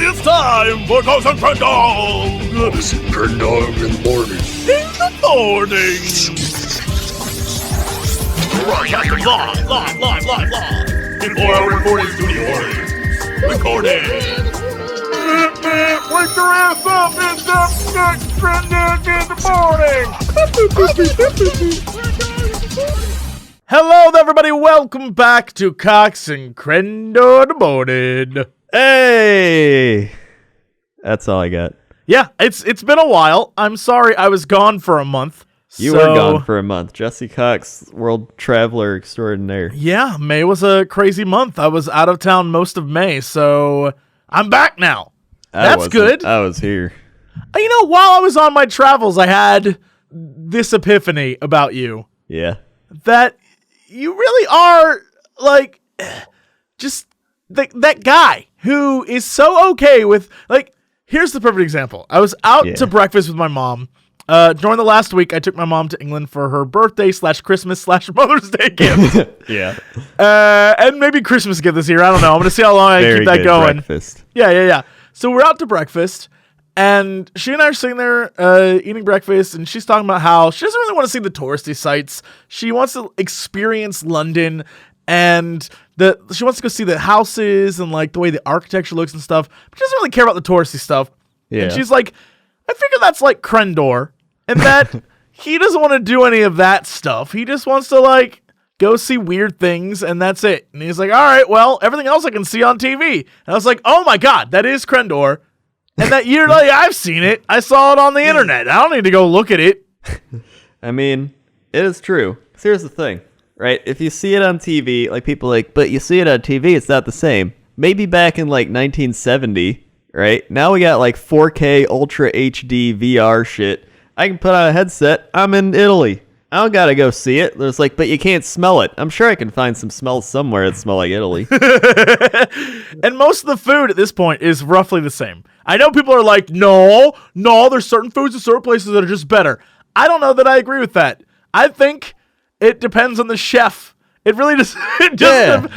it's time for Crendor. Crendor in the morning. In the morning. Broadcasting live. In 4 hour recording studio audience. Recording. Wake your ass up! It's up next Crendor in the morning! Hello there, everybody. Welcome back to Cox and Crendor in the morning. Hey! That's all I got. Yeah, it's been a while. I'm sorry I was gone for a month. You were gone for a month. Jesse Cox, world traveler extraordinaire. Yeah, May was a crazy month. I was out of town most of May, so I'm back now. That's good. I was here. You know, while I was on my travels, I had this epiphany about you. Yeah. That you really are, like, just that guy who is so okay with, like, here's the perfect example. I was out to breakfast with my mom. During the last week, I took my mom to England for her birthday / Christmas / Mother's Day gift. Yeah. And maybe Christmas gift this year. I don't know. I'm going to see how long I keep that going. Breakfast. Yeah. So we're out to breakfast, and she and I are sitting there eating breakfast, and she's talking about how she doesn't really want to see the touristy sites. She wants to experience London, and she wants to go see the houses and, like, the way the architecture looks and stuff, but she doesn't really care about the touristy stuff. Yeah. And she's like, I figure that's like Crendor, and that he doesn't want to do any of that stuff. He just wants to, like, go see weird things, and that's it. And he's like, all right, well, everything else I can see on TV. And I was like, oh my God, that is Crendor. And that you're like, I've seen it. I saw it on the internet. I don't need to go look at it. I mean, it is true. 'Cause here's the thing, right? If you see it on TV, like, people are like, but you see it on TV, it's not the same. Maybe back in, like, 1970, right? Now we got, like, 4K Ultra HD VR shit. I can put on a headset. I'm in Italy. I don't gotta go see it. There's like, but you can't smell it. I'm sure I can find some smells somewhere that smell like Italy. And most of the food at this point is roughly the same. I know people are like, no, there's certain foods in certain places that are just better. I don't know that I agree with that. I think it depends on the chef. It really does. It doesn't.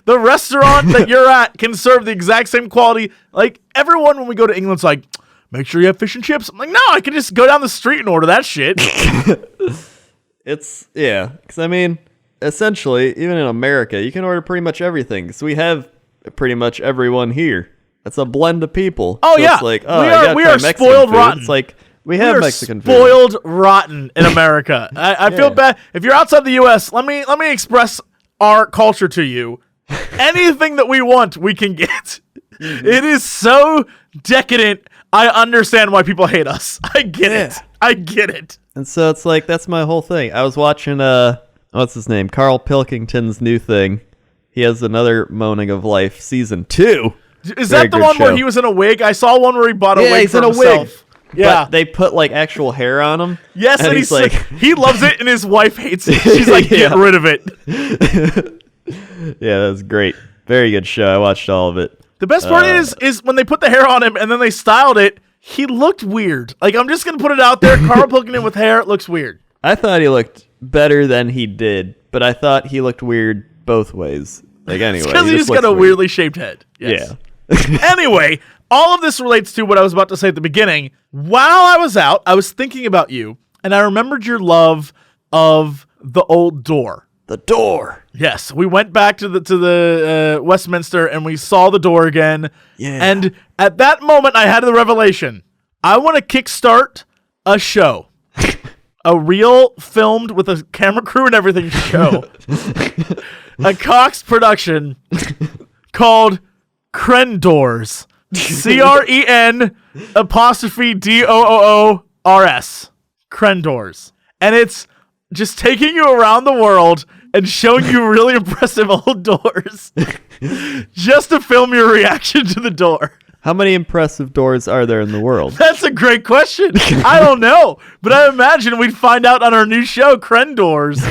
The restaurant that you're at can serve the exact same quality. Like, everyone when we go to England's like, make sure you have fish and chips. I'm like, no, I can just go down the street and order that shit. Because I mean, essentially, even in America, you can order pretty much everything. So we have pretty much everyone here. It's a blend of people. Oh, so yeah. It's like, we are spoiled rotten. It's like, we have Mexican food. Spoiled rotten in America. I feel bad. If you're outside the U.S., let me express our culture to you. Anything that we want, we can get. Mm-hmm. It is so decadent. I understand why people hate us. I get it. And so it's like, that's my whole thing. I was watching, what's his name? Carl Pilkington's new thing. He has another Moaning of Life season 2. Is that the one where he was in a wig? I saw one where he bought a wig for himself. Yeah, he's in a wig. Yeah. But they put, like, actual hair on him. Yes, and he's like, he loves it and his wife hates it. She's like, get rid of it. Yeah, that's great. Very good show. I watched all of it. The best part is when they put the hair on him and then they styled it, he looked weird. Like, I'm just going to put it out there. Carl Pilkington with hair, it looks weird. I thought he looked better than he did, but I thought he looked weird both ways. Like, anyway. Because he's got a weirdly shaped head. Yes. Yeah. Anyway, all of this relates to what I was about to say at the beginning. While I was out, I was thinking about you, and I remembered your love of the old door. The door. Yes, we went back to the Westminster and we saw the door again. Yeah. And at that moment, I had the revelation. I want to kickstart a show, a real filmed with a camera crew and everything show, a Cox production called Crendors. CREN_DOOORS. Crendors, and it's just taking you around the world and showing you really impressive old doors just to film your reaction to the door. How many impressive doors are there in the world? That's a great question. I don't know, but I imagine we'd find out on our new show, Crendors.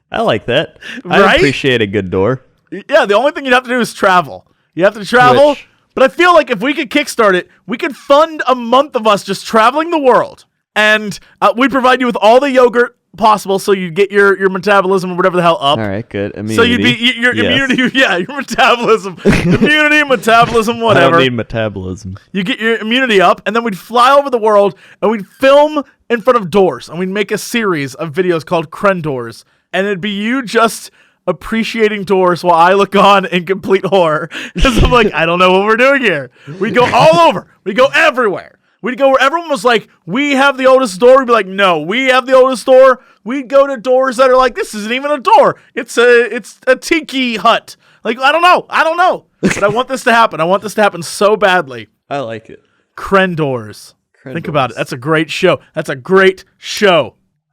I like that. Right? I appreciate a good door. Yeah, the only thing you'd have to do is travel. You have to travel, but I feel like if we could kickstart it, we could fund a month of us just traveling the world. And we provide you with all the yogurt, possible so you get your metabolism or whatever the hell up. All right, good. Immunity. So you'd be your immunity, your metabolism, immunity, metabolism, I whatever. don't need metabolism. You get your immunity up, and then we'd fly over the world, and we'd film in front of doors, and we'd make a series of videos called Crendors, and it'd be you just appreciating doors while I look on in complete horror. Because I'm like, I don't know what we're doing here. We'd go all over. We'd go everywhere. We'd go where everyone was like, we have the oldest door. We'd be like, no, we have the oldest door. We'd go to doors that are like, this isn't even a door. It's a tiki hut. Like, I don't know. But I want this to happen. I want this to happen so badly. I like it. Crendors. Think about it. That's a great show.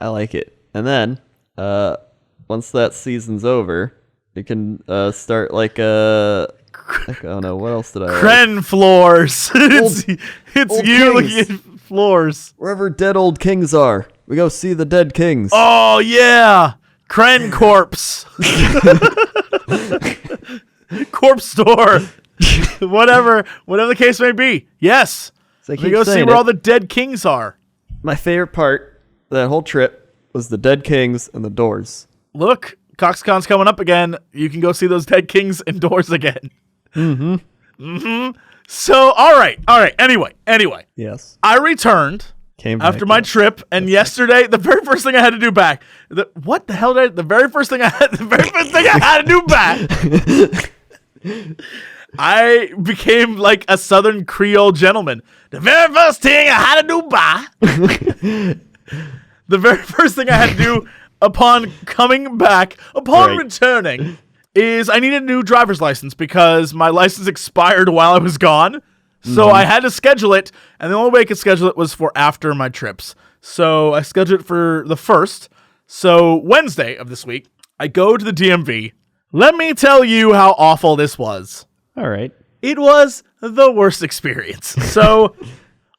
I like it. And then, once that season's over, you can start like I don't know, what else did I Cren floors. it's old you kings. looking at floors. Wherever dead old kings are, we go see the dead kings. Oh yeah. Cren corpse. Corpse store. whatever the case may be. Yes. So I We keep go see saying where it. all the dead kings are. My favorite part of that whole trip was the dead kings and the doors. Look, CoxCon's coming up again. You can go see those dead kings indoors again. So, all right. Anyway. Yes. I returned Came back, after my trip, and yesterday, the very first thing I had to do back. The very first thing I had to do back. I became like a Southern Creole gentleman. The very first thing I had to do the very first thing I had to do upon coming back, returning, is I needed a new driver's license because my license expired while I was gone. So I had to schedule it, and the only way I could schedule it was for after my trips. So I scheduled it for the 1st. So Wednesday of this week, I go to the DMV. Let me tell you how awful this was. All right. It was the worst experience. So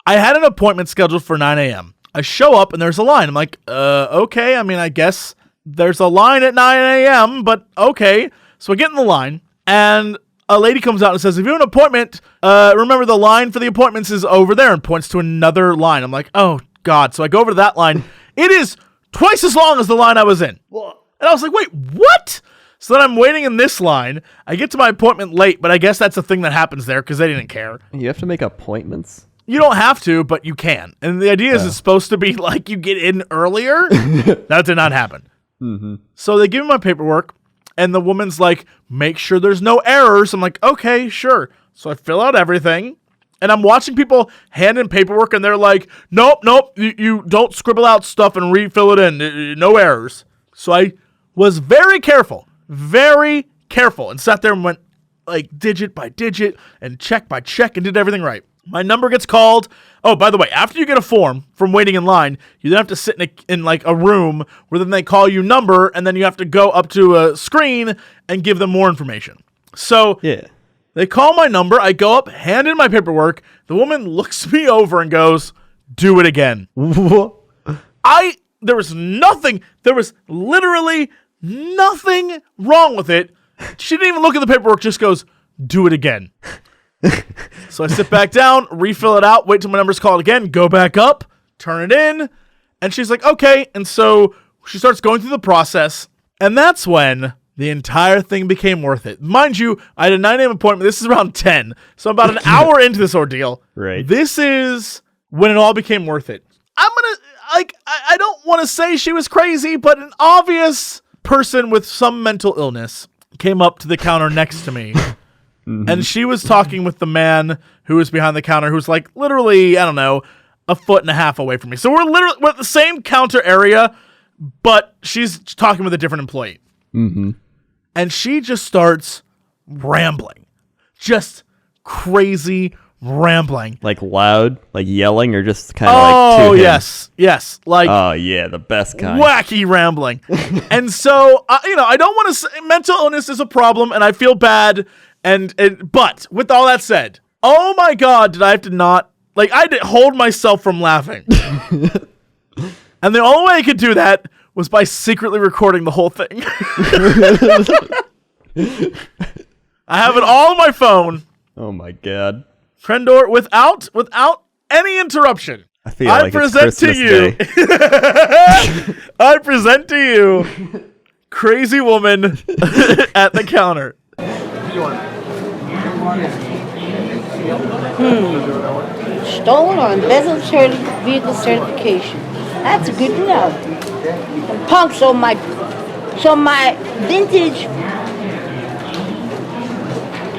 I had an appointment scheduled for 9 a.m. I show up and there's a line. I'm like, okay. I mean, I guess there's a line at 9 a.m., but okay. So I get in the line and a lady comes out and says, if you have an appointment, remember the line for the appointments is over there, and points to another line. I'm like, oh God. So I go over to that line. It is twice as long as the line I was in. And I was like, wait, what? So then I'm waiting in this line. I get to my appointment late, but I guess that's a thing that happens there because they didn't care. You have to make appointments? You don't have to, but you can. And the idea is it's supposed to be like you get in earlier. That did not happen. So they give me my paperwork, and the woman's like, make sure there's no errors. I'm like, okay, sure. So I fill out everything, and I'm watching people hand in paperwork, and they're like, nope, you don't scribble out stuff and refill it in. No errors. So I was very careful, and sat there and went like digit by digit and check by check and did everything right. My number gets called. Oh, by the way, after you get a form from waiting in line, you then have to sit in like a room where then they call you number, and then you have to go up to a screen and give them more information. So Yeah. they call my number. I go up, hand in my paperwork. The woman looks me over and goes, do it again. There was literally nothing wrong with it. She didn't even look at the paperwork, just goes, do it again. So I sit back down, refill it out, wait till my number's called again, go back up, turn it in, and she's like, okay. And so she starts going through the process, and that's when the entire thing became worth it. Mind you, I had a 9 a.m. appointment. This is around 10, so I'm about an hour into this ordeal. Right. This is when it all became worth it. I don't want to say she was crazy, but an obvious person with some mental illness came up to the counter next to me. And she was talking with the man who was behind the counter, who's like literally, I don't know, a foot and a half away from me. So we're at the same counter area, but she's talking with a different employee. And she just starts rambling. Just crazy rambling. Like loud, like yelling, or just kind of like to him? Yes. Like, Oh, yeah, the best kind. wacky rambling. And so, I don't want to say mental illness is a problem, and I feel bad. But with all that said, oh my God, did I have to not, like, I had to hold myself from laughing. And the only way I could do that was by secretly recording the whole thing. I have it all on my phone. Oh my God. Crendor, without any interruption. I feel like it's Christmas Day. I present to you crazy woman at the counter. Stolen or embezzled vehicle certification. That's good to know. And punk, so my vintage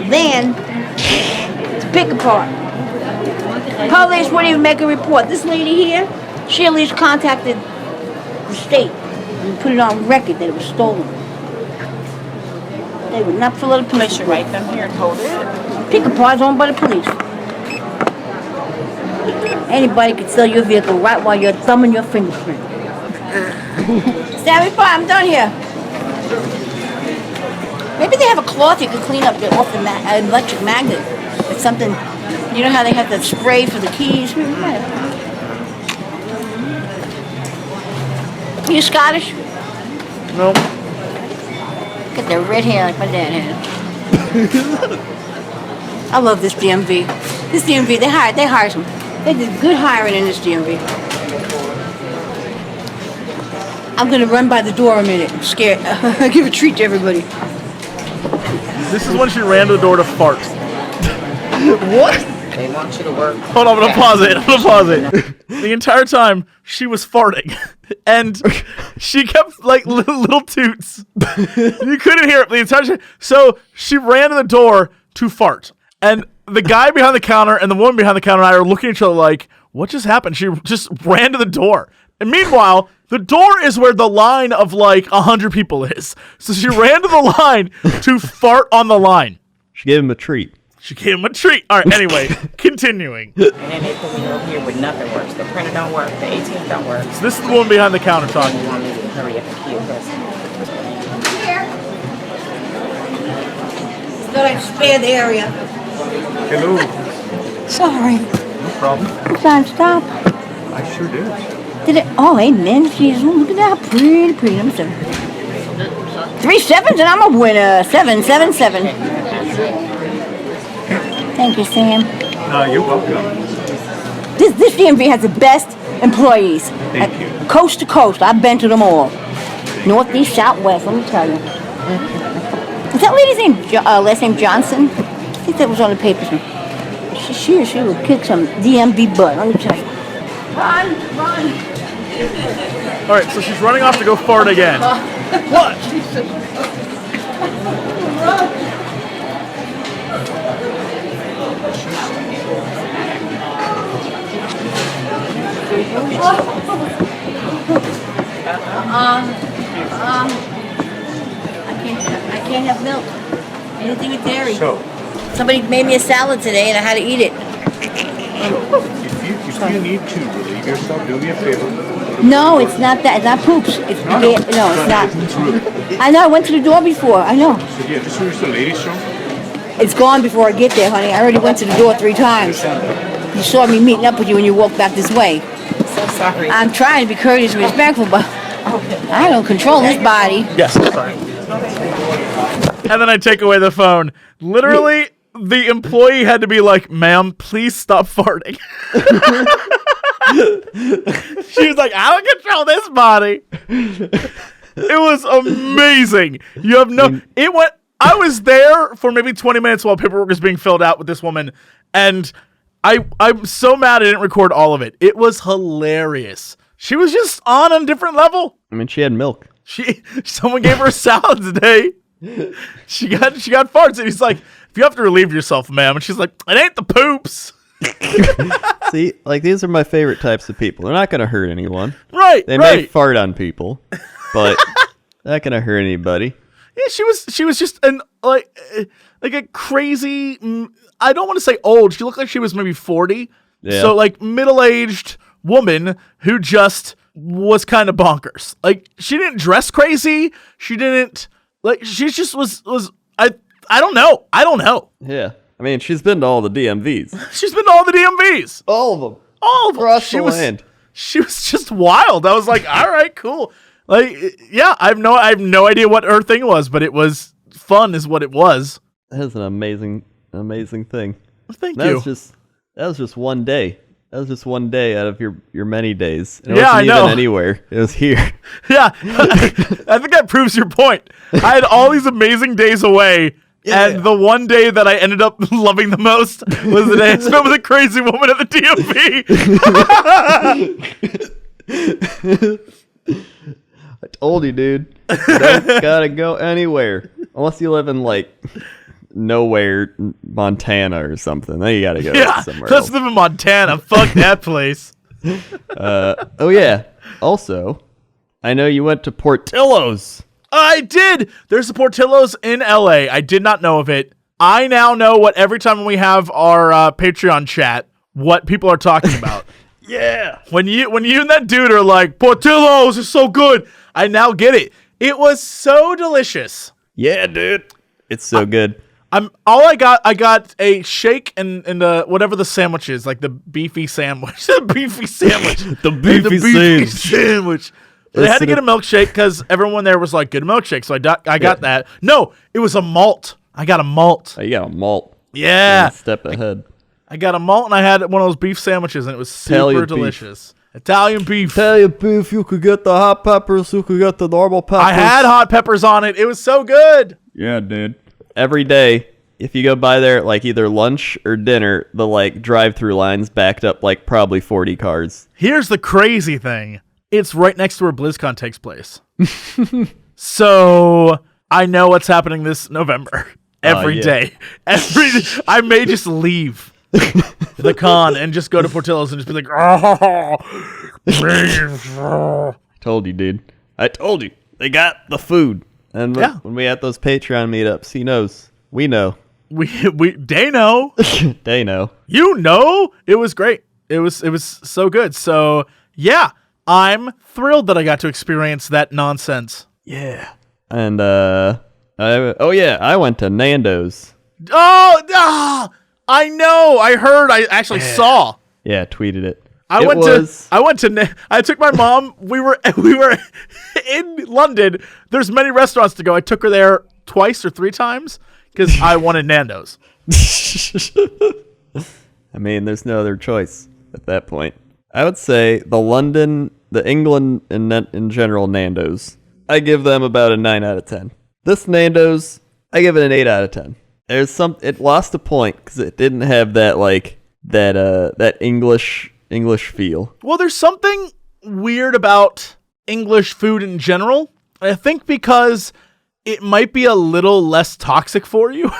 van to pick apart. Police wouldn't even make a report. This lady here, she at least contacted the state and put it on record that it was stolen. They would not fill out a police Should write them here and hold it. Pick apart is owned by the police. Anybody could steal your vehicle right while you're thumbing your fingerprint. Stand me by, I'm done here. Maybe they have a cloth you can clean up off the electric magnet. It's something, you know how they have the spray for the keys? Are you Scottish? No. Got their red hair like my dad had. I love this DMV. This DMV, they hired some. They did good hiring in this DMV. I'm gonna run by the door a minute. I'm scared. I give a treat to everybody. This is when she ran to the door to fart. What? They want you to work. Hold on, I'm gonna pause it. The entire time she was farting, and she kept like little toots. You couldn't hear it the entire time. So she ran to the door to fart, and the guy behind the counter and the woman behind the counter and I are looking at each other like, "What just happened?" She just ran to the door, and meanwhile, the door is where the line of like 100 people is. So she ran to the line to fart on the line. She gave him a treat. She gave him a treat. All right, anyway, continuing. And then they put me over here with nothing works. The printer don't work. The ATM don't work. So this is the woman behind the counter talking. You want me to hurry up and kill this? Thought I'd spare the area. Hello. Sorry. No problem. You trying to stop? I sure did. Did it? Oh, amen. Jeez, look at that. Pretty. I'm sorry. 3 sevens and I'm a winner. 777. Thank you, Sam. You're welcome. This DMV has the best employees. Thank you. Coast to coast. I've been to them all. Northeast, southwest, let me tell you. Is that lady's name, last name Johnson? I think that was on the papers. She would kick some DMV butt, let me tell you. Run! All right, so she's running off to go fart again. What? I can't have milk. Anything with dairy. So, Somebody made me a salad today and I had to eat it. if you need to relieve yourself, do me a favor. No, it's not that. It's not poops. It's No, it's not. It's rude. I know. I went to the door before. I know. So yeah, this is the ladies' show. It's gone before I get there, honey. I already went to the door 3 times. You saw me meeting up with you when you walked back this way. So sorry. I'm trying to be courteous and respectful, but I don't control this body. Yes, sorry. And then I take away the phone. Literally, the employee had to be like, "Ma'am, please stop farting." She was like, "I don't control this body." It was amazing. You have no. It went. I was there for maybe 20 minutes while paperwork was being filled out with this woman, and I'm so mad I didn't record all of it. It was hilarious. She was just on a different level. I mean, she had milk. Someone gave her a salad today. She got farts, and he's like, "If you have to relieve yourself, ma'am," and she's like, "It ain't the poops." See, like, these are my favorite types of people. They're not going to hurt anyone. Right. They may fart on people, but they're not going to hurt anybody. Yeah, she was just an like a crazy. I don't want to say old. She looked like she was maybe 40. Yeah. So like middle-aged woman who just was kind of bonkers. Like she didn't dress crazy. She didn't like. She just was. I don't know. Yeah. I mean, she's been to all the DMVs. She's been to all the DMVs. All of them. All of them. Across the land. She was just wild. I was like, all right, cool. Like, yeah, I have no idea what her thing was, but it was fun, is what it was. That is an amazing thing. Thank That you. was just one day. That was just one day out of your many days. And it Yeah, wasn't I know. even anywhere. It was here. Yeah, I think that proves your point. I had all these amazing days away, and the one day that I ended up loving the most was the day I spent with a crazy woman at the DMV. I told you, dude. You don't gotta go anywhere. Unless you live in, like, nowhere, Montana or something. Then you gotta go Yeah, somewhere let's else. live in Montana. Fuck that place. Oh, yeah. Also, I know you went to Portillo's. I did. There's a Portillo's in LA. I did not know of it. I now know what every time we have our Patreon chat, what people are talking about. Yeah. When you and that dude are like, Portillo's is so good, I now get it. It was so delicious. Yeah, dude. It's so good. I got a shake and whatever the sandwich is, like the beefy sandwich. The beefy sandwich. The beefy sandwich. They had to get a milkshake because everyone there was like, good milkshake. So I got that. No, it was a malt. I got a malt. Oh, you got a malt. Yeah. One step ahead. I got a malt and I had one of those beef sandwiches and it was Italian super beef. delicious. Italian beef. Italian beef, you could get the hot peppers, you could get the normal peppers. I had hot peppers on it. It was so good. Yeah, dude. Every day, if you go by there at like either lunch or dinner, the like drive-through lines backed up like probably 40 cars. Here's the crazy thing. It's right next to where BlizzCon takes place. So I know what's happening this November. Every yeah. day. I may just leave the con and just go to Portillo's and just be like, oh, Told you, dude. I told you. They got the food. And when we had those Patreon meetups, he knows. We know. they know. They know. You know. It was great. It was so good. So yeah, I'm thrilled that I got to experience that nonsense. Yeah. And I went to Nando's. Oh, I know. I heard. I actually saw. Yeah, tweeted it. I took my mom. We were in London. There's many restaurants to go. I took her there twice or three times because I wanted Nando's. I mean, there's no other choice at that point. I would say the England, and in general Nando's, I give them about a 9 out of 10. This Nando's, I give it an 8 out of 10. It lost a point because it didn't have that that English feel. Well, there's something weird about English food in general. I think because it might be a little less toxic for you.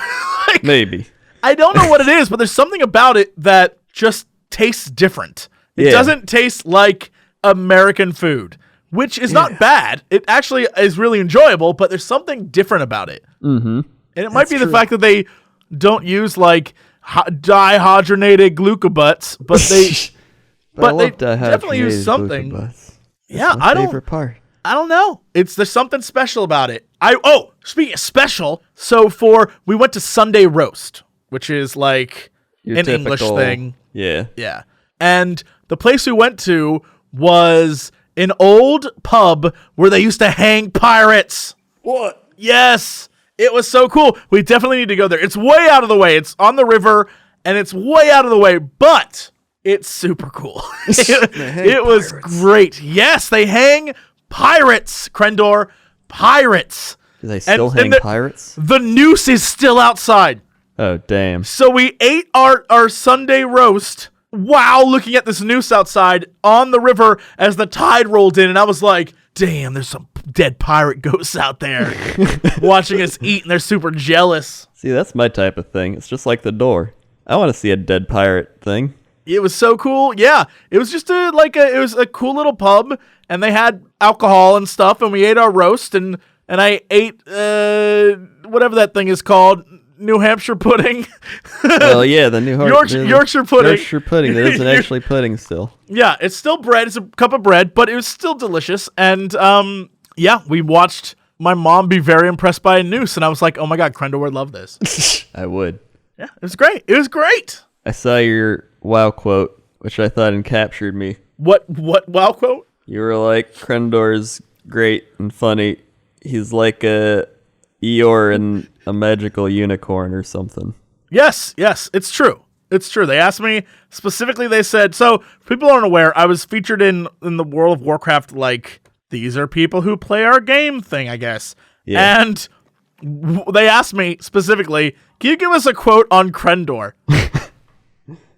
Like, Maybe. I don't know what it is, but there's something about it that just tastes different. It doesn't taste like American food, which is not bad. It actually is really enjoyable, but there's something different about it. Mm-hmm. And it might be the fact that they don't use like dihydrogenated glucobutts, but they definitely use something. Yeah, my favorite part. I don't know. There's something special about it. Speaking of special, we went to Sunday roast, which is like Your an typical, English thing. Yeah. Yeah. And the place we went to was an old pub where they used to hang pirates. What? Yes. It was so cool. We definitely need to go there. It's way out of the way. It's on the river, and it's way out of the way, but it's super cool. It was great. Yes, they hang pirates, Crendor. Pirates. Do they still hang pirates? The noose is still outside. Oh, damn. So we ate our Sunday roast while looking at this noose outside on the river as the tide rolled in, and I was like, damn, there's some dead pirate ghosts out there watching us eat, and they're super jealous. See, that's my type of thing. It's just like The Door. I want to see a dead pirate thing. It was so cool. Yeah, it was just it was a cool little pub, and they had alcohol and stuff, and we ate our roast, and I ate whatever that thing is called. New Hampshire pudding. Well, yeah, the Yorkshire pudding. Yorkshire pudding. That isn't actually pudding still. Yeah, it's still bread. It's a cup of bread, but it was still delicious. And yeah, we watched my mom be very impressed by a noose, and I was like, oh my god, Crendor would love this. I would. Yeah, it was great. It was great. I saw your wow quote, which I thought encaptured me. What wow quote? You were like, Crendor's great and funny. He's like a Eeyore and a magical unicorn or something. Yes, it's true. It's true. They asked me specifically. They said, so people aren't aware, I was featured in the World of Warcraft, like, these are people who play our game thing, I guess. Yeah. And they asked me specifically, can you give us a quote on Crendor?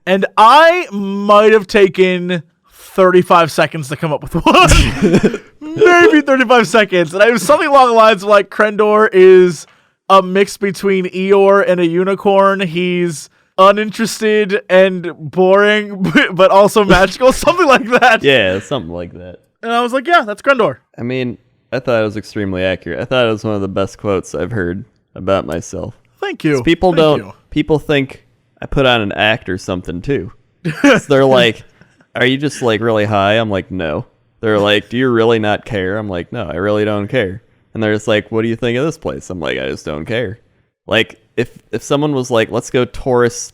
And I might have taken 35 seconds to come up with one. Maybe 35 seconds. And it was something along the lines of, like, Crendor is a mix between Eeyore and a unicorn. He's uninterested and boring, but also magical. Something like that. Yeah, something like that. And I was like, yeah, that's Crendor. I mean, I thought it was extremely accurate. I thought it was one of the best quotes I've heard about myself. Thank you. People think I put on an act or something too. So they're like, are you just like really high? I'm like, no. They're like, do you really not care? I'm like, no, I really don't care. And they're just like, what do you think of this place? I'm like, I just don't care. Like, if someone was like, let's go tourist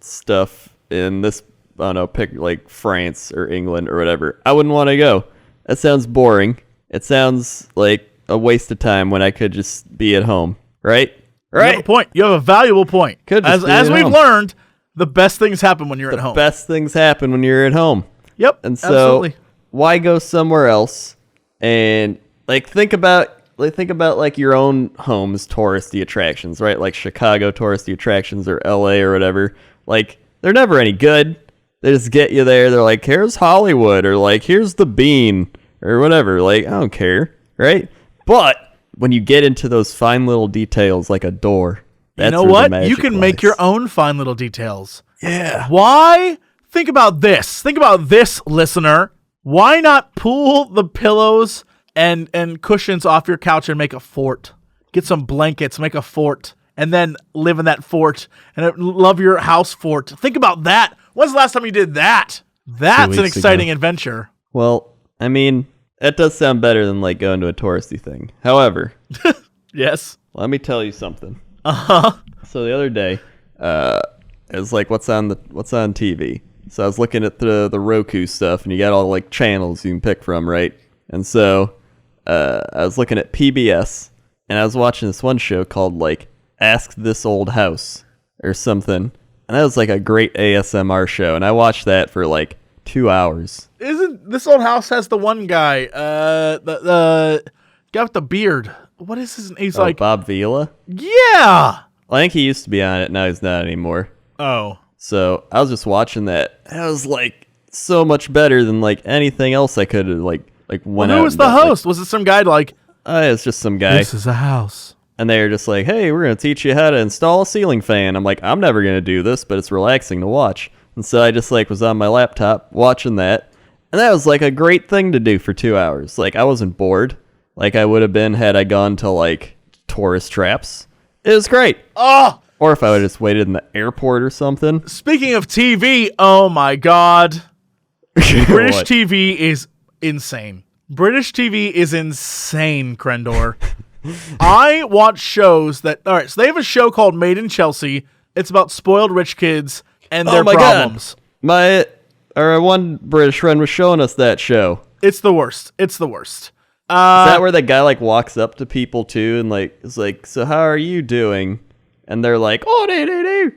stuff in this, I don't know, pick like France or England or whatever, I wouldn't want to go. That sounds boring. It sounds like a waste of time when I could just be at home, right? You have a point. You have a valuable point. As we've learned, the best things happen when you're at home. The best things happen when you're at home. Yep. And so, absolutely. Why go somewhere else? And like think about like your own home's touristy attractions, right? Like Chicago touristy attractions or LA or whatever. Like they're never any good. They just get you there. They're like, here's Hollywood, or like, here's the Bean, or whatever. Like, I don't care, right? But when you get into those fine little details, like a door, that's you know where what? the magic You can lies. make your own fine little details. Yeah. Why? Think about this. Think about this, listener. Why not pull the pillows and cushions off your couch and make a fort? Get some blankets, make a fort, and then live in that fort and love your house fort. Think about that. When's the last time you did that? That's an weeks exciting ago. adventure. Well, I mean, that does sound better than like going to a touristy thing. However, Yes. let me tell you something. Uh-huh. So the other day, it was like, what's on TV? So I was looking at the Roku stuff, and you got all like channels you can pick from, right? And so I was looking at PBS, and I was watching this one show called like Ask This Old House or something, and that was like a great ASMR show, and I watched that for like 2 hours. Isn't this old house has the one guy, the guy with the beard? What is his name? He's like, Bob Vila? yeah. I think he used to be on it. Now he's not anymore. Oh. So I was just watching that. That was like so much better than like anything else I could have like went out. Who was and the done. host? Was it some guy like, It's just some guy. this is a house? And they were just like, hey, we're going to teach you how to install a ceiling fan. I'm like, I'm never going to do this, but it's relaxing to watch. And so I just like was on my laptop watching that. And that was like a great thing to do for 2 hours. Like I wasn't bored like I would have been had I gone to like tourist traps. It was great. Oh, Or if I would have just waited in the airport or something. speaking of TV, oh my God. British What? TV is insane. British TV is insane, Crendor. I watch shows that, all right, so they have a show called Made in Chelsea. It's about spoiled rich kids and their Oh my problems. God. Our one British friend was showing us that show. It's the worst. It's the worst. Is that where that guy like walks up to people too and like is like, so how are you doing? And they're like, oh, do.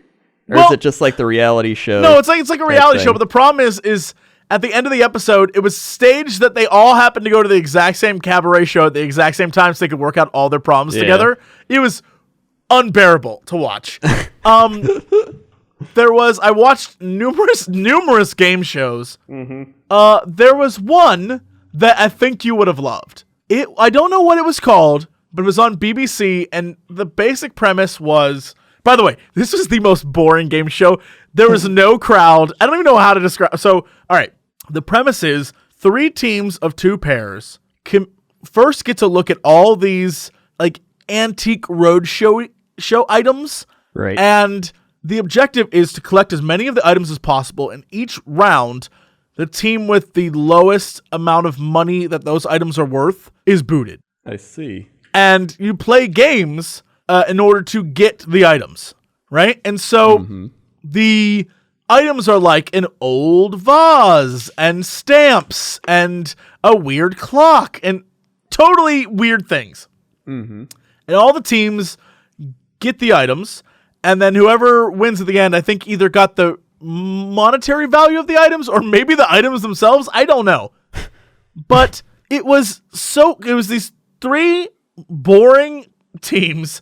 Or Well, is it just like the reality show? No, it's like a reality thing? show, but the problem is at the end of the episode, it was staged that they all happened to go to the exact same cabaret show at the exact same time so they could work out all their problems Yeah. together. It was unbearable to watch. I watched numerous game shows. Mm-hmm. There was one that I think you would have loved. I don't know what it was called, but it was on BBC, and the basic premise was, by the way, this was the most boring game show. There was no crowd. I don't even know how to describe. So, all right, the premise is 3 teams of 2 pairs can first get to look at all these like antique roadshow items, Right. and the objective is to collect as many of the items as possible. In each round, the team with the lowest amount of money that those items are worth is booted. I see. And you play games in order to get the items, right? And so the items are like an old vase and stamps and a weird clock and totally weird things. And all the teams get the items, and then whoever wins at the end, I think either got the monetary value of the items or maybe the items themselves. I don't know. But it was these 3 boring teams,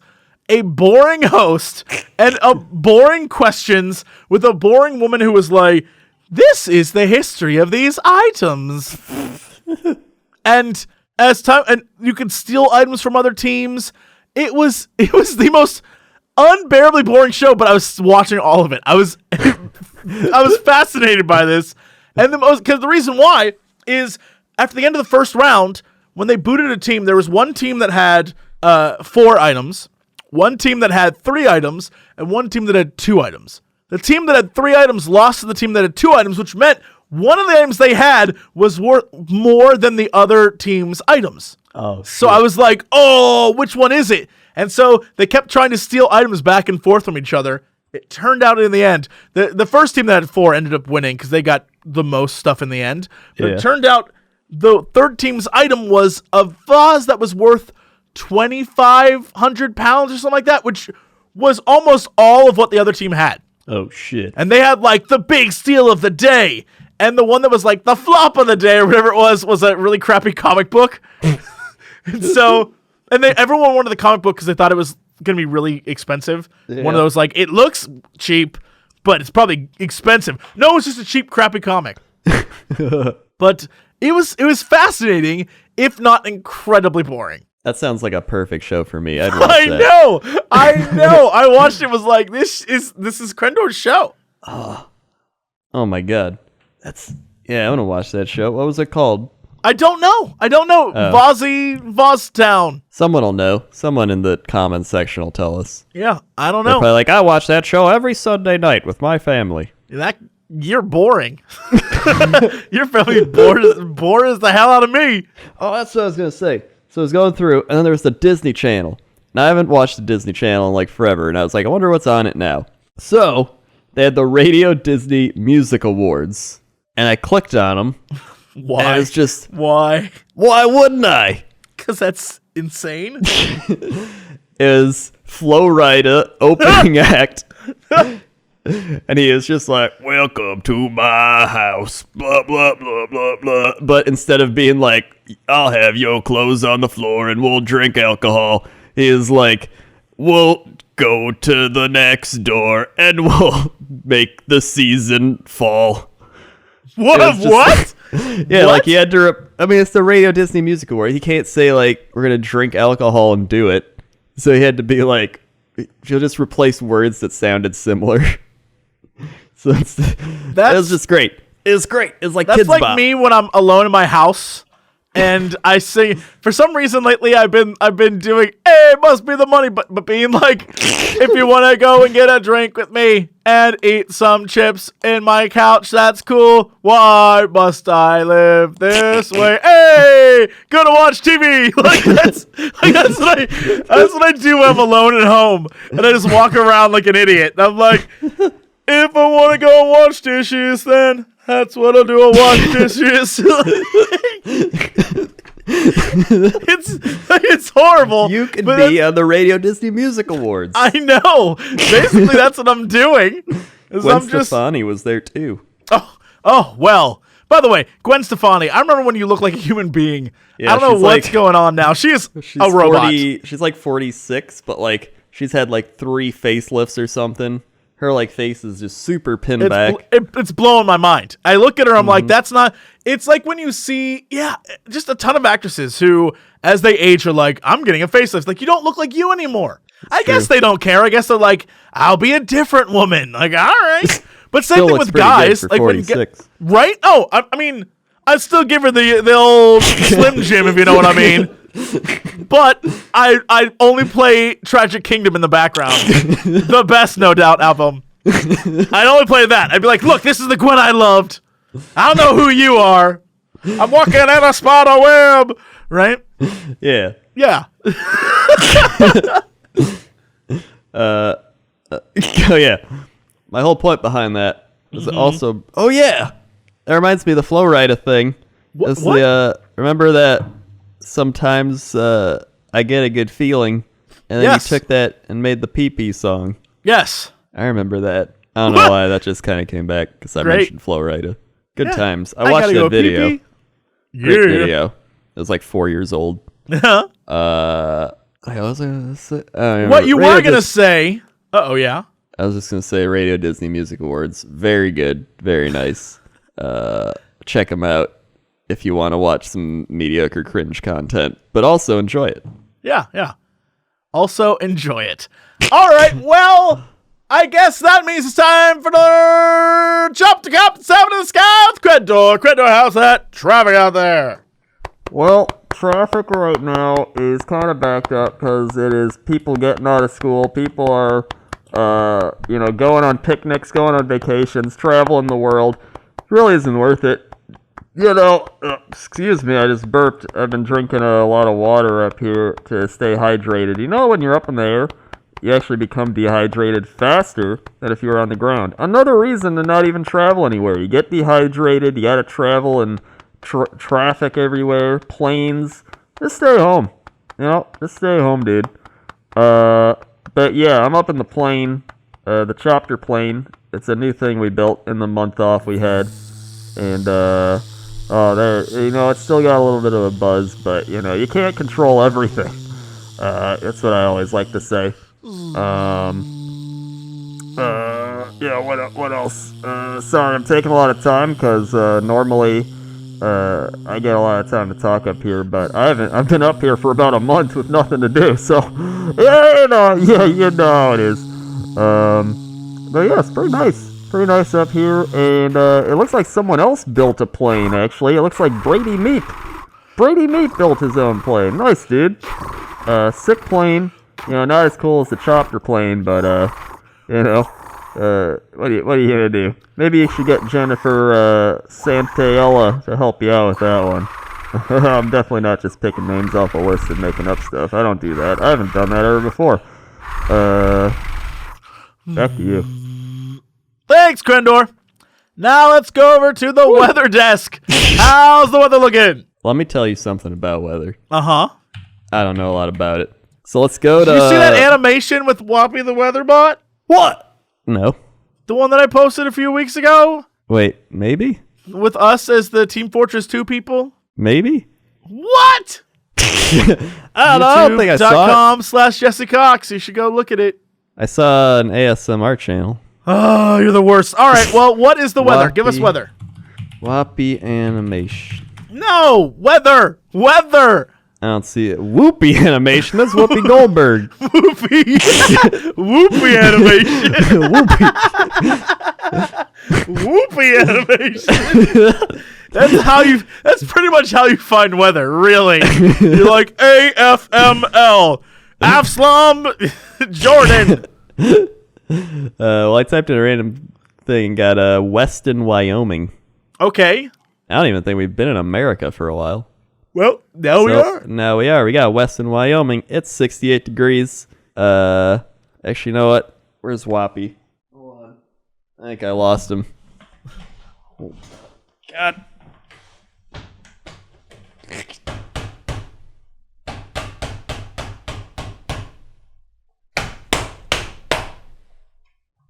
a boring host, and a boring questions with a boring woman who was like, this is the history of these items. And as time, and you could steal items from other teams. It was the most unbearably boring show, but I was watching all of it. I was fascinated by this. And because the reason why is after the end of the first round, when they booted a team, there was one team that had 4 items, one team that had 3 items, and one team that had 2 items. The team that had 3 items lost to the team that had 2 items, which meant one of the items they had was worth more than the other team's items. Oh, so I was like, oh, which one is it? And so they kept trying to steal items back and forth from each other. It turned out in the end, the first team that had 4 ended up winning because they got the most stuff in the end. But it turned out the third team's item was a vase that was worth 2,500 pounds or something like that, which was almost all of what the other team had. Oh, shit. And they had like the big steal of the day. And the one that was like the flop of the day or whatever it was a really crappy comic book. And so, everyone wanted the comic book because they thought it was going to be really expensive. Yeah. One of those like, it looks cheap, but it's probably expensive. No, it's just a cheap, crappy comic. But it was fascinating, if not incredibly boring. That sounds like a perfect show for me. I'd watch that. I know. I watched it. Was like, this is Crendor's show. Oh my god. I'm gonna watch that show. What was it called? I don't know. Voztown. Someone will know. Someone in the comments section will tell us. Yeah, I don't They're know. probably like, I watch that show every Sunday night with my family. You're boring. Your family bored as the hell out of me. Oh, that's what I was gonna say. So I was going through, and then there was the Disney Channel. Now I haven't watched the Disney Channel in like forever, and I was like, I wonder what's on it now. So they had the Radio Disney Music Awards, and I clicked on them. Why? And it was just why? Why wouldn't I? Because that's insane. Is Flo Rida opening act. And he is just like, welcome to my house, blah, blah, blah, blah, blah. But instead of being like, I'll have your clothes on the floor and we'll drink alcohol, he is like, we'll go to the next door and we'll make the season fall. What? Yeah, what? Like he had to, it's the Radio Disney Music Award. He can't say like, we're going to drink alcohol and do it. So he had to be like, he'll just replace words that sounded similar. So that was just great. It was great. It's like that's Kids like Bop. Me when I'm alone in my house and I sing. For some reason lately, I've been doing. Hey, it must be the money, but being like, if you want to go and get a drink with me and eat some chips in my couch, that's cool. Why must I live this way? Hey, gonna watch TV. That's what I do when I'm alone at home, and I just walk around like an idiot. And I'm like. If I want to go and wash dishes, then that's what I'll do. I'll wash dishes. It's horrible. You could be on the Radio Disney Music Awards. I know. Basically, that's what I'm doing. Gwen Stefani was there too. Oh, well. By the way, Gwen Stefani, I remember when you look like a human being. Yeah, I don't know what's going on now. She's a robot. She's like 46, but like she's had like 3 facelifts or something. Her like face is just super pinned back. It's blowing my mind. I look at her, I'm like, that's not. It's like when you see, just a ton of actresses who, as they age, are like, I'm getting a facelift. Like, you don't look like you anymore. I guess they don't care. I guess they're like, I'll be a different woman. Like, all right. But same thing with guys. Like 46. Right? Oh, I'd still give her the old Slim Jim, if you know what I mean. But I only play Tragic Kingdom in the background. The best, no doubt, album. I'd only play that. I'd be like, look, this is the Gwen I loved. I don't know who you are. I'm walking at a spider web. Right? Yeah. Yeah. Oh, yeah. My whole point behind that was also... Oh, yeah. That reminds me of the Flo Rida thing. What? Remember that... Sometimes I get a good feeling, and then you took that and made the pee-pee song. Yes. I remember that. I don't know why that just kind of came back because I Great. mentioned Flo Rida. Good Yeah. times. I I watched gotta that go video. pee-pee. Great Yeah. video. It was like 4 years old. what I was gonna say, I don't remember. you were going to Dis- say. Yeah. I was just gonna say Radio Disney Music Awards. Very good. Very nice. Check them out if you want to watch some mediocre cringe content, but also enjoy it. Yeah. Also, enjoy it. All right. Well, I guess that means it's time for the jump to Captain 7 in the sky with Crendor. Crendor, how's that traffic out there? Well, traffic right now is kind of backed up because it is people getting out of school. People are, going on picnics, going on vacations, traveling the world. It really isn't worth it. Excuse me, I just burped. I've been drinking a lot of water up here to stay hydrated. You know, when you're up in the air, you actually become dehydrated faster than if you were on the ground. Another reason to not even travel anywhere. You get dehydrated, you gotta travel in traffic everywhere, planes. Just stay home. Just stay home, dude. But yeah, I'm up in the plane, the chopper plane. It's a new thing we built in the month off we had. And, it's still got a little bit of a buzz, but, you can't control everything. That's what I always like to say. What else? Sorry, I'm taking a lot of time, because, normally, I get a lot of time to talk up here, but I've been up here for about a month with nothing to do, so, you know how it is. But yeah, it's pretty nice. Pretty nice up here, and it looks like someone else built a plane, actually. It looks like Brady Meep. Brady Meep built his own plane. Nice, dude. Sick plane. Not as cool as the chopper plane, but, what are you gonna do? Maybe you should get Jennifer Santaella to help you out with that one. I'm definitely not just picking names off a list and making up stuff. I don't do that. I haven't done that ever before. Back to you. Thanks, Crendor. Now let's go over to the weather desk. How's the weather looking? Let me tell you something about weather. Uh-huh. I don't know a lot about it. So let's go to... Did you see that animation with Whoppy the Weather Bot? What? No. The one that I posted a few weeks ago? Wait, maybe? With us as the Team Fortress 2 people? Maybe? What? I don't think I saw it. YouTube.com/Jesse Cox. You should go look at it. I saw an ASMR channel. Oh, you're the worst. All right, well, what is the weather? Give us weather. Whoppy animation. No, weather. Weather. I don't see it. Whoopee animation. That's Whoopi Goldberg. Whoopee. Whoopee animation. Whoopee animation. That's pretty much how you find weather, really. You're like AFML. Afslam Jordan. Well, I typed in a random thing and got Weston, Wyoming. Okay. I don't even think we've been in America for a while. Well, now we are. Now we are. We got Weston, Wyoming. It's 68 degrees. Actually, you know what? Where's Whoppy? Hold on. I think I lost him. Oh, God.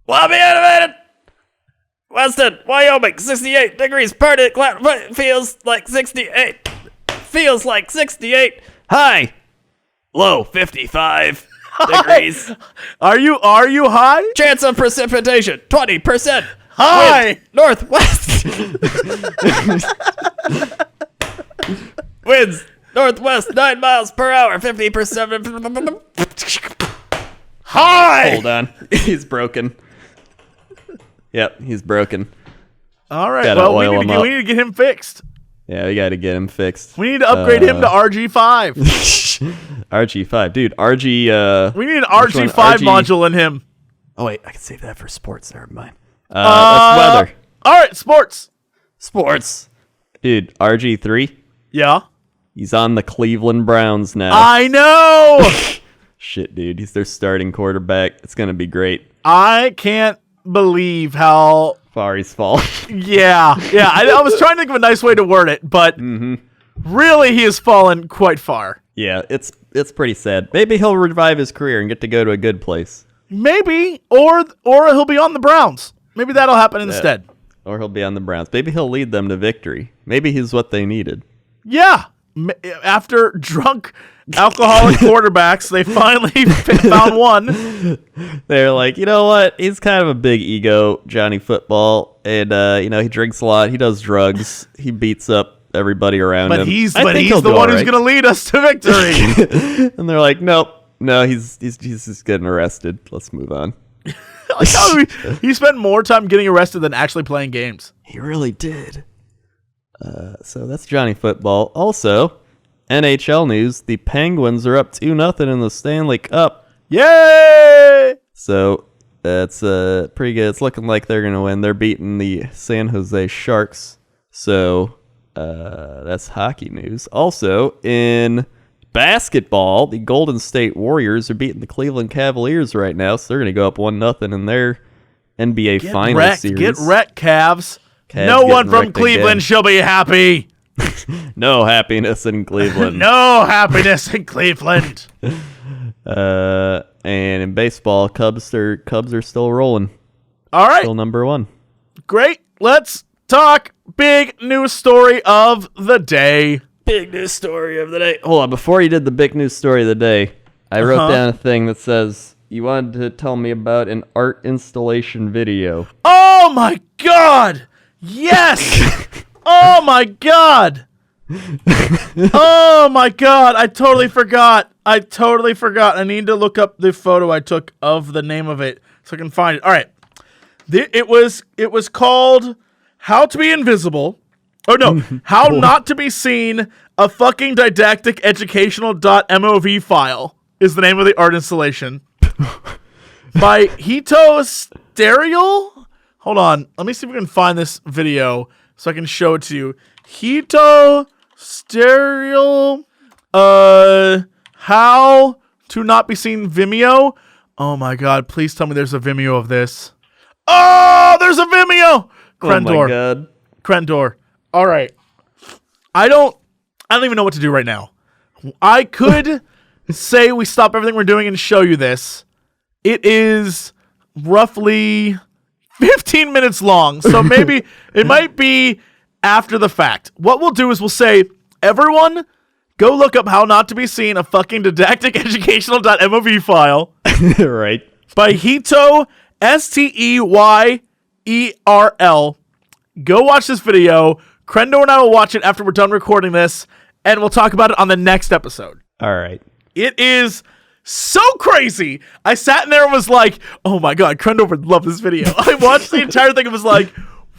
Whoppy animated! Weston, Wyoming, 68 degrees, party cloud, feels like 68. Feels like 68. High. Low, 55 degrees. Are you high? Chance of precipitation, 20%. High. Wind, northwest. Winds, northwest, 9 miles per hour, 50%. High. Hold on. He's broken. Yep, he's broken. All right. Gotta Well, oil him up. we need to get him fixed. Yeah, we got to get him fixed. We need to upgrade him to RG5. RG5. Dude, RG... We need an RG5 module in him. Oh, wait. I can save that for sports. Never mind. That's weather. All right, sports. Sports. Dude, RG3. Yeah. He's on the Cleveland Browns now. I know. Shit, dude. He's their starting quarterback. It's going to be great. I can't believe how far he's fallen. Yeah. I was trying to think of a nice way to word it, but really he has fallen quite far. Yeah, it's pretty sad. Maybe he'll revive his career and get to go to a good place. Maybe, or he'll be on the Browns. Maybe that'll happen instead. Or he'll be on the Browns. Maybe he'll lead them to victory. Maybe he's what they needed. Yeah. After drunk, alcoholic quarterbacks, they finally found one. They're like, you know what? He's kind of a big ego, Johnny Football, and he drinks a lot. He does drugs. He beats up everybody around him. But he's I think the he'll do one who's all right. going to lead us to victory. And they're like, nope, no, he's just getting arrested. Let's move on. Like how he spent more time getting arrested than actually playing games. He really did. So that's Johnny Football. Also, NHL news: the Penguins are up 2-0 in the Stanley Cup. Yay! So that's pretty good. It's looking like they're gonna win. They're beating the San Jose Sharks. So that's hockey news. Also in basketball, the Golden State Warriors are beating the Cleveland Cavaliers right now, so they're going to go up 1-0 in their NBA Finals series. Get wrecked, Cavs. Cavs No one getting from wrecked Cleveland again. shall be happy. No happiness in Cleveland. No happiness in Cleveland. And in baseball, Cubs are still rolling. All right, Still number one. great. Let's talk big news story of the day. Big news story of the day. Hold on, before you did the big news story of the day, I wrote down a thing that says you wanted to tell me about an art installation video. Oh my God! Yes! Oh my God! Oh my God! I totally forgot. I need to look up the photo I took of the name of it so I can find it. All right. It was called How to Be Invisible. Oh no, How Not to Be Seen, a fucking didactic educational .mov file is the name of the art installation. By Hito Stereo? Hold on, let me see if we can find this video so I can show it to you. Hito Stereo, How to Not Be Seen Vimeo. Oh my God, please tell me there's a Vimeo of this. Oh, there's a Vimeo! Crendor. Oh my God. Crendor. All right. I don't even know what to do right now. I could say we stop everything we're doing and show you this. It is roughly 15 minutes long, so maybe it might be after the fact. What we'll do is we'll say, everyone, go look up How Not to Be Seen, a fucking didactic educational .mov file Right. by Hito, Steyerl. Go watch this video. Crendor and I will watch it after we're done recording this, and we'll talk about it on the next episode. All right. It is so crazy. I sat in there and was like, oh my God, Crendor would love this video. I watched the entire thing and was like,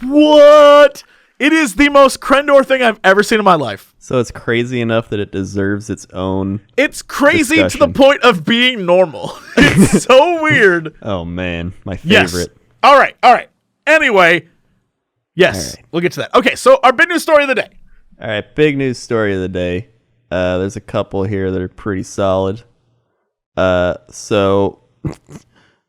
what? It is the most Crendor thing I've ever seen in my life. So it's crazy enough that it deserves its own. It's crazy discussion. to the point of being normal. It's so weird. Oh man, my Yes. favorite. All right. Anyway, yes, All right. we'll get to that. Okay, so our big news story of the day. All right, big news story of the day. There's a couple here that are pretty solid. So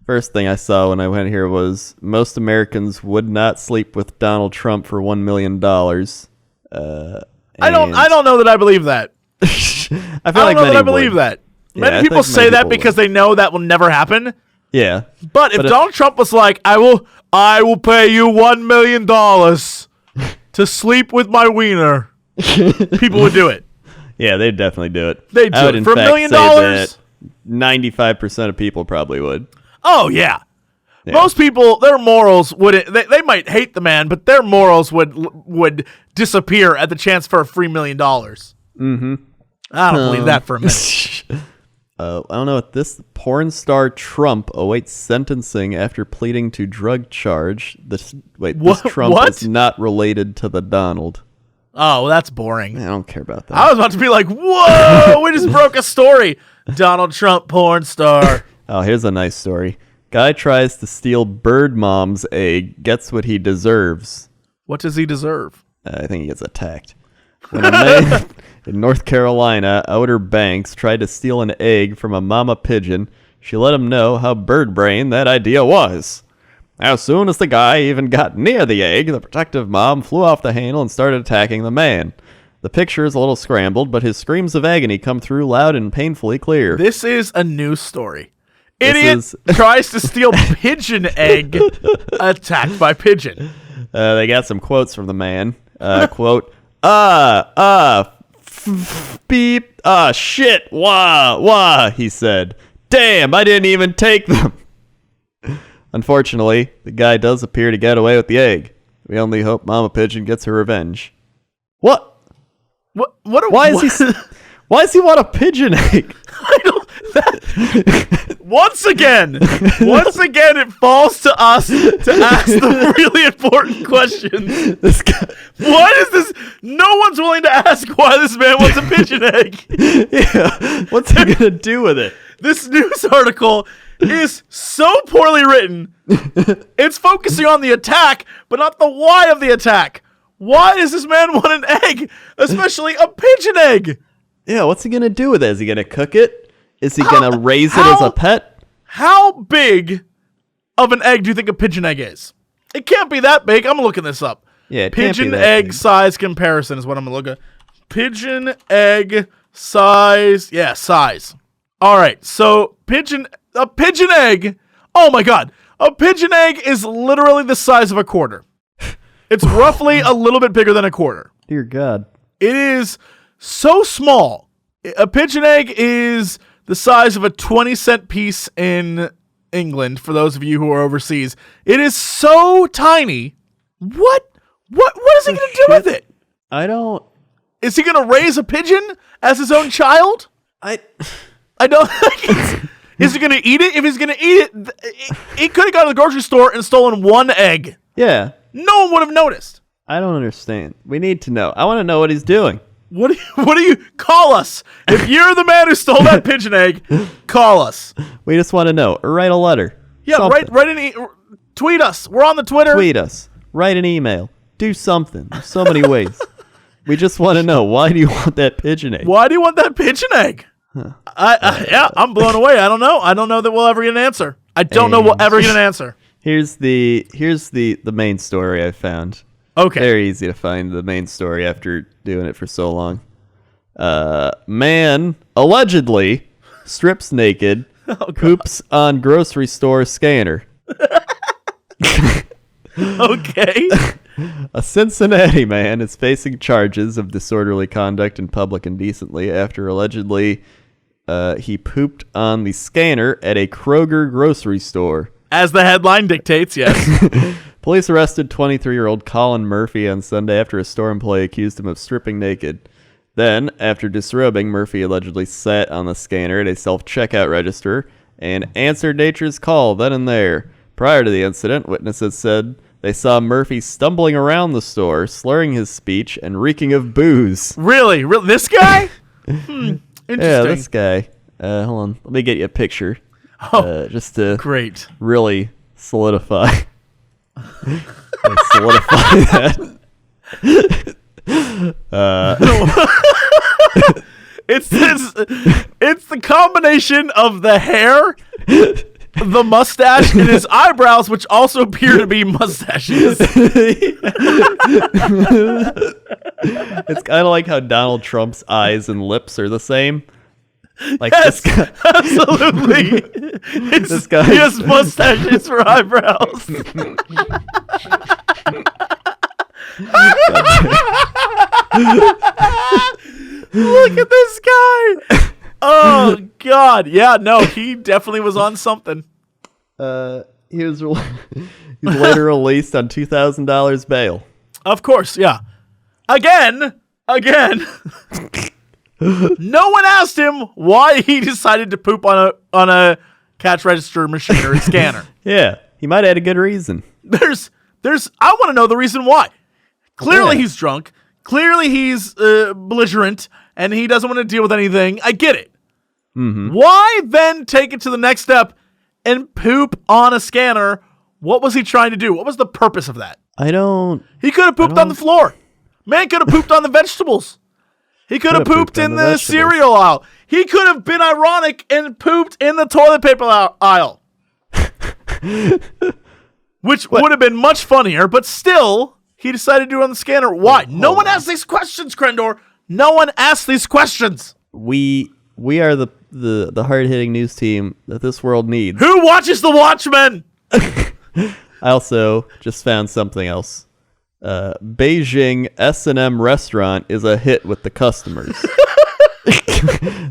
first thing I saw when I went here was most Americans would not sleep with Donald Trump for $1 million. I don't know that I believe that. I feel I like don't know that many I believe would. that. Yeah, Many I people think say many that people because would. they know that will never happen. Yeah. But if But Donald Trump was like, I will pay you $1 million to sleep with my wiener, people would do it. Yeah, they'd definitely do it. They'd I do would, it. in For $1 fact, million? say that 95% of people probably would. Oh yeah. Yeah. Most people, their morals wouldn't. They might hate the man, but their morals would disappear at the chance for a free $1 million. Mm-hmm. I don't believe that for a minute. I don't know what this porn star Trump awaits sentencing after pleading to drug charge. This Trump what? is not related to the Donald. Oh, well, that's boring. I don't care about that. I was about to be like, whoa, we just broke a story. Donald Trump, porn star. Oh, here's a nice story. Guy tries to steal bird mom's egg, gets what he deserves. What does he deserve? I think he gets attacked. When a man in North Carolina, Outer Banks, tried to steal an egg from a mama pigeon, she let him know how bird brain that idea was. As soon as the guy even got near the egg, the protective mom flew off the handle and started attacking the man. The picture is a little scrambled, but his screams of agony come through loud and painfully clear. This is a news story. Idiot tries to steal pigeon egg, attacked by pigeon. They got some quotes from the man. Quote, beep, shit, wah, he said. Damn, I didn't even take them. Unfortunately, the guy does appear to get away with the egg. We only hope Mama Pigeon gets her revenge. What? Why does he want a pigeon egg? Once again, it falls to us to ask the really important questions. This guy. What is this? No one's willing to ask why this man wants a pigeon egg. Yeah, what's he gonna do with it? This news article is so poorly written. It's focusing on the attack, but not the why of the attack. Why does this man want an egg, especially a pigeon egg? Yeah, what's he gonna do with it? Is he gonna cook it? Is he gonna raise it as a pet? How big of an egg do you think a pigeon egg is? It can't be that big. I'm looking this up. Yeah, it can't be pigeon that egg big. size comparison is what I'm gonna look at. Pigeon egg size. Yeah, size. All right. So a pigeon egg. Oh my God. A pigeon egg is literally the size of a quarter. It's roughly a little bit bigger than a quarter. Dear God. It is so small. A pigeon egg is the size of a 20-cent piece in England, for those of you who are overseas. It is so tiny. What is he going to do with it? I don't... Is he going to raise a pigeon as his own child? I don't... Is he going to eat it? If he's going to eat it, he could have gone to the grocery store and stolen one egg. Yeah. No one would have noticed. I don't understand. We need to know. I want to know what he's doing. What do you call us? If you're the man who stole that pigeon egg, call us. We just want to know. Or write a letter. Yeah, Something. tweet us. We're on the Twitter. Tweet us. Write an email. Do something. There's so many ways. We just want to know, why do you want that pigeon egg? Why do you want that pigeon egg? Huh. I'm blown away. I don't know. I don't know that we'll ever get an answer. I don't know we'll ever get an answer. Here's the main story I found. Okay. Very easy to find the main story after doing it for so long. Man allegedly strips naked, poops on grocery store scanner. Okay. A Cincinnati man is facing charges of disorderly conduct in public indecently after allegedly he pooped on the scanner at a Kroger grocery store. As the headline dictates, yes. Police arrested 23-year-old Colin Murphy on Sunday after a store employee accused him of stripping naked. Then, after disrobing, Murphy allegedly sat on the scanner at a self-checkout register and answered nature's call then and there. Prior to the incident, witnesses said they saw Murphy stumbling around the store, slurring his speech and reeking of booze. Really? This guy? Interesting. Yeah, this guy. Hold on. Let me get you a picture. Just to great. Really solidify. Solidify that. It's the combination of the hair, the mustache, and his eyebrows, which also appear to be mustaches. It's kind of like how Donald Trump's eyes and lips are the same. Like yes, this guy. Absolutely. This guy. He has mustaches for eyebrows. Look at this guy. Oh, God. Yeah, no, he definitely was on something. He's later released on $2,000 bail. Of course, yeah. Again. No one asked him why he decided to poop on a cash register machine or a scanner. Yeah, he might have had a good reason. I want to know the reason why. Clearly he's drunk. Clearly he's belligerent, and he doesn't want to deal with anything. I get it. Mm-hmm. Why then take it to the next step and poop on a scanner? What was he trying to do? What was the purpose of that? He could have pooped on the floor. Man could have pooped on the vegetables. He could have pooped in the cereal aisle. He could have been ironic and pooped in the toilet paper aisle. Which would have been much funnier, but still, he decided to do it on the scanner. Why? No one asked these questions, Crendor. No one asked these questions. We we are the hard-hitting news team that this world needs. Who watches The Watchmen? I also just found something else. Beijing S&M restaurant is a hit with the customers.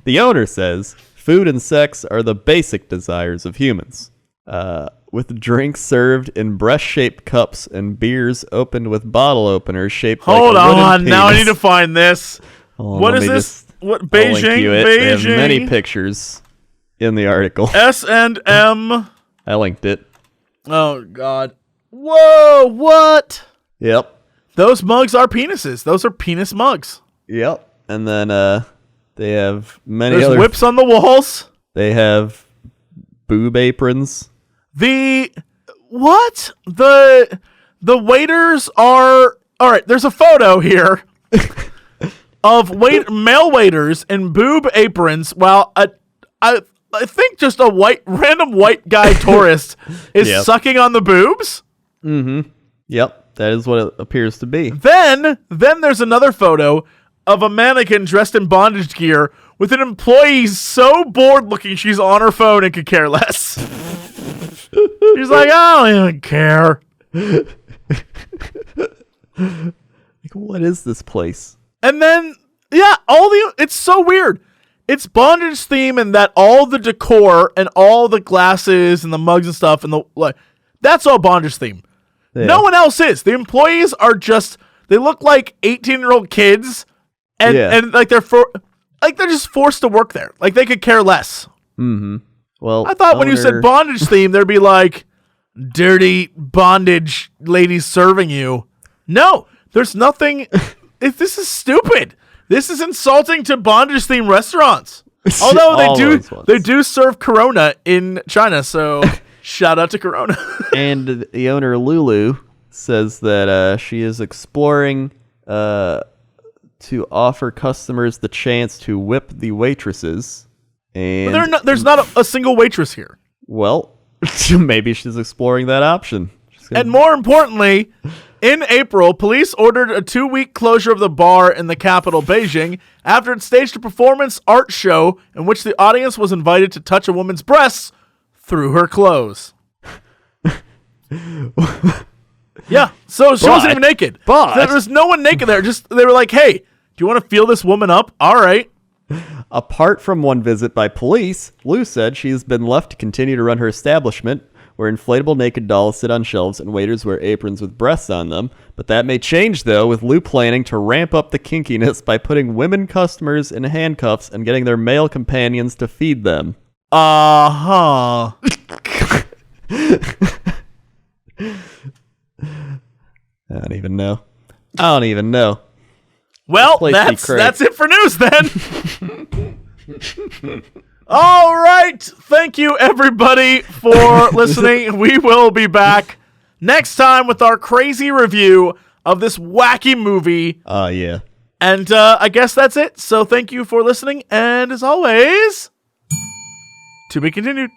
The owner says, food and sex are the basic desires of humans. With drinks served in breast-shaped cups and beers opened with bottle openers shaped Hold like a wooden on, now I penis. need to find this. Hold on, What let is me this? What I'll link Beijing? you it. They have Beijing. many pictures in the article. S&M. I linked it. Oh God. Whoa! What? Yep. Those mugs are penises. Those are penis mugs. Yep. And then they have many There's other whips on the walls. They have boob aprons. The waiters are all right. There's a photo here of male waiters in boob aprons, while I think just a random white guy tourist is Yep. sucking on the boobs. Yep, that is what it appears to be. Then there's another photo of a mannequin dressed in bondage gear with an employee so bored looking she's on her phone and could care less. She's like, I don't even care. Like, what is this place? And then, yeah, it's so weird. It's bondage theme, and that all the decor and all the glasses and the mugs and stuff and that's all bondage theme. Yeah. No one else is. The employees are they look like 18-year-old kids, and like they're just forced to work there. Like they could care less. Well, I thought when you said bondage theme, there'd be like dirty bondage ladies serving you. No, there's nothing. This is stupid. This is insulting to bondage themed restaurants. Although they do serve Corona in China, so shout out to Corona. And the owner Lulu says that she is exploring to offer customers the chance to whip the waitresses. And There's not a single waitress here. well, maybe she's exploring that option. And more importantly, in April, police ordered a 2-week closure of the bar in the capital, Beijing, after it staged a performance art show in which the audience was invited to touch a woman's breasts through her clothes. Yeah, so she wasn't even naked. but- There was no one naked there. Just they were like, hey, do you want to feel this woman up? All right. Apart from one visit by police, Lou said she has been left to continue to run her establishment, where inflatable naked dolls sit on shelves and waiters wear aprons with breasts on them. But that may change, though, with Lou planning to ramp up the kinkiness by putting women customers in handcuffs and getting their male companions to feed them. Uh-huh. I don't even know. Well, Place be crazy. that's it for news then. All right. Thank you, everybody, for listening. We will be back next time with our crazy review of this wacky movie. Yeah. And I guess that's it. So thank you for listening. And as always, to be continued.